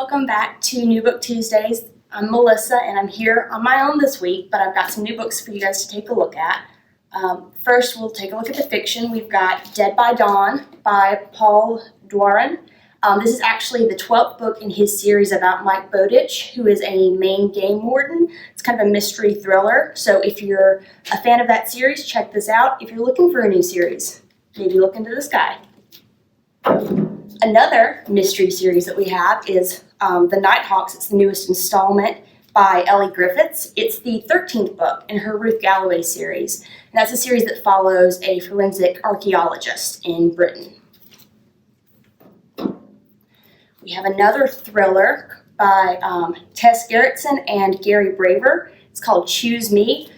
welcome back to New Book Tuesdays. I'm Melissa and I'm here on my own this week, but I've got some new books for you guys to take a look at. First, we'll take a look at the fiction. We've got Dead by Dawn by Paul Dwaran. This is actually the 12th book in his series about Mike Bowditch, who is a Maine game warden. It's kind of a mystery thriller, so if you're a fan of that series, check this out. If you're looking for a new series, maybe look into this guy. Another mystery series that we have is The Nighthawks. It's the newest installment by Ellie Griffiths. It's the 13th book in her Ruth Galloway series. And that's a series that follows a forensic archaeologist in Britain. We have another thriller by Tess Gerritsen and Gary Braver. It's called Choose Me.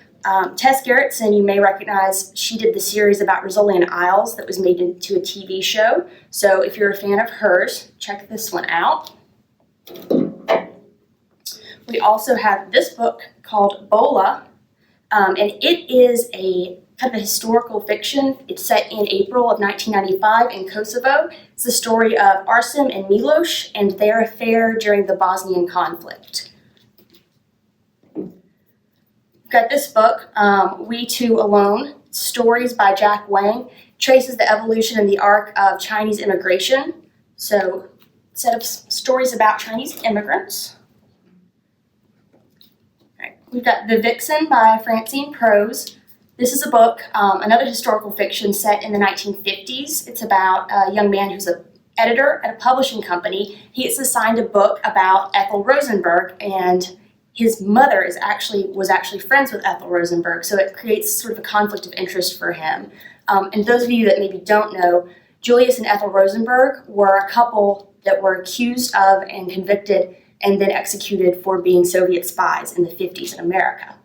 Tess Gerritsen, you may recognize, she did the series about Rizzolian Isles that was made into a TV show. So if you're a fan of hers, check this one out. We also have this book called Bola, and it is a kind of a historical fiction. It's set in April of 1995 in Kosovo. It's the story of Arsim and Miloš and their affair during the Bosnian conflict. Got this book, We Two Alone, Stories by Jack Wang, traces the evolution and the arc of Chinese immigration. So, set of stories about Chinese immigrants. Right. We've got The Vixen by Francine Prose. This is a book, another historical fiction set in the 1950s. It's about a young man who's an editor at a publishing company. He gets assigned a book about Ethel Rosenberg, and his mother was actually friends with Ethel Rosenberg, so it creates sort of a conflict of interest for him. And those of you that maybe don't know, Julius and Ethel Rosenberg were a couple that were accused of and convicted and then executed for being Soviet spies in the 50s in America.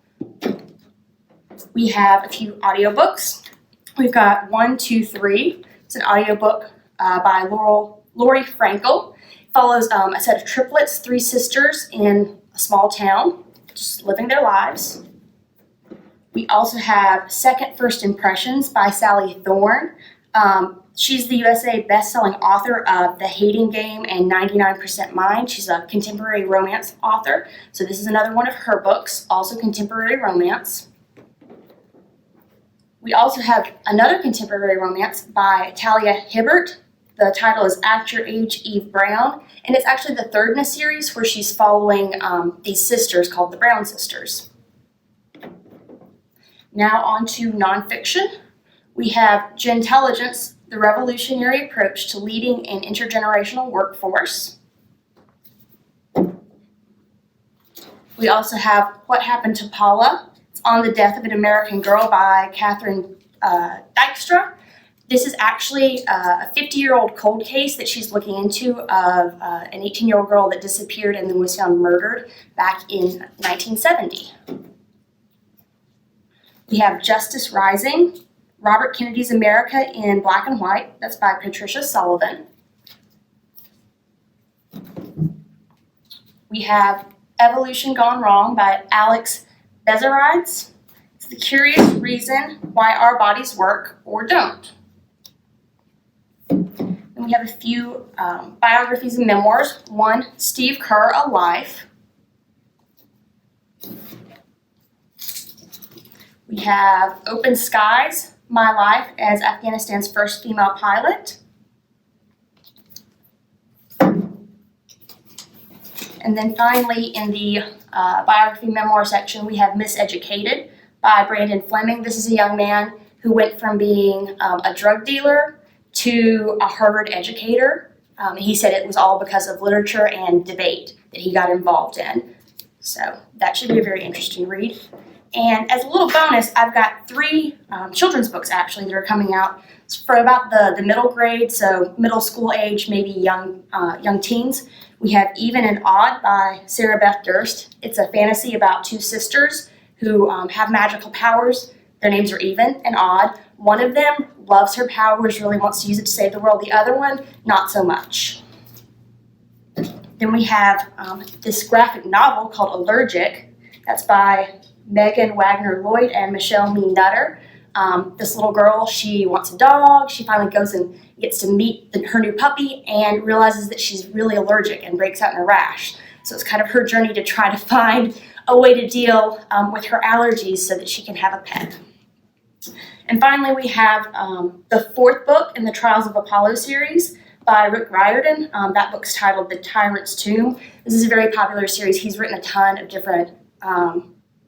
We have a few audiobooks. We've got 1, 2, 3. It's an audiobook by Lori Frankel. It follows a set of triplets, 3 sisters in a small town, just living their lives. We also have Second First Impressions by Sally Thorne. She's the USA best-selling author of The Hating Game and 99% Mine. She's a contemporary romance author, so this is another one of her books, also contemporary romance. We also have another contemporary romance by Talia Hibbert. The title is Act Your Age, Eve Brown, and it's actually the third in a series where she's following these sisters called the Brown Sisters. Now on to nonfiction. We have Gintelligence, the Revolutionary Approach to Leading an Intergenerational Workforce. We also have What Happened to Paula. It's On the Death of an American Girl by Catherine Dykstra. This is actually a 50-year-old cold case that she's looking into of an 18-year-old girl that disappeared and then was found murdered back in 1970. We have Justice Rising, Robert Kennedy's America in Black and White. That's by Patricia Sullivan. We have Evolution Gone Wrong by Alex Bezzarides. It's the curious reason why our bodies work or don't. And we have a few biographies and memoirs. One, Steve Kerr, A Life. We have Open Skies, My Life as Afghanistan's first female pilot. And then finally, in the biography memoir section, we have Miseducated by Brandon Fleming. This is a young man who went from being a drug dealer to a Harvard educator. He said it was all because of literature and debate that he got involved in. So that should be a very interesting read. And as a little bonus, I've got 3 children's books actually that are coming out for about the middle grade, so middle school age, maybe young teens. We have Even and Odd by Sarah Beth Durst. It's a fantasy about 2 sisters who have magical powers. Their names are Even and Odd. One of them loves her powers, really wants to use it to save the world. The other one, not so much. Then we have this graphic novel called Allergic. That's by Megan Wagner Lloyd and Michelle Mee Nutter. This little girl, she wants a dog. She finally goes and gets to meet her new puppy and realizes that she's really allergic and breaks out in a rash. So it's kind of her journey to try to find a way to deal with her allergies so that she can have a pet. And finally, we have the fourth book in the Trials of Apollo series by Rick Riordan. That book's titled The Tyrant's Tomb. This is a very popular series. He's written a ton of different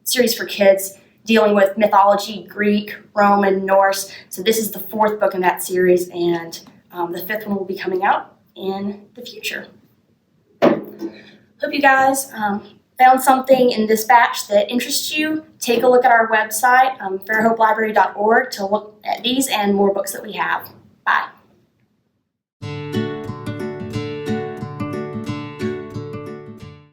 series for kids dealing with mythology, Greek, Roman, Norse. So this is the fourth book in that series, and the fifth one will be coming out in the future. Hope you guys found something in this batch that interests you. Take a look at our website, fairhopelibrary.org, to look at these and more books that we have. Bye.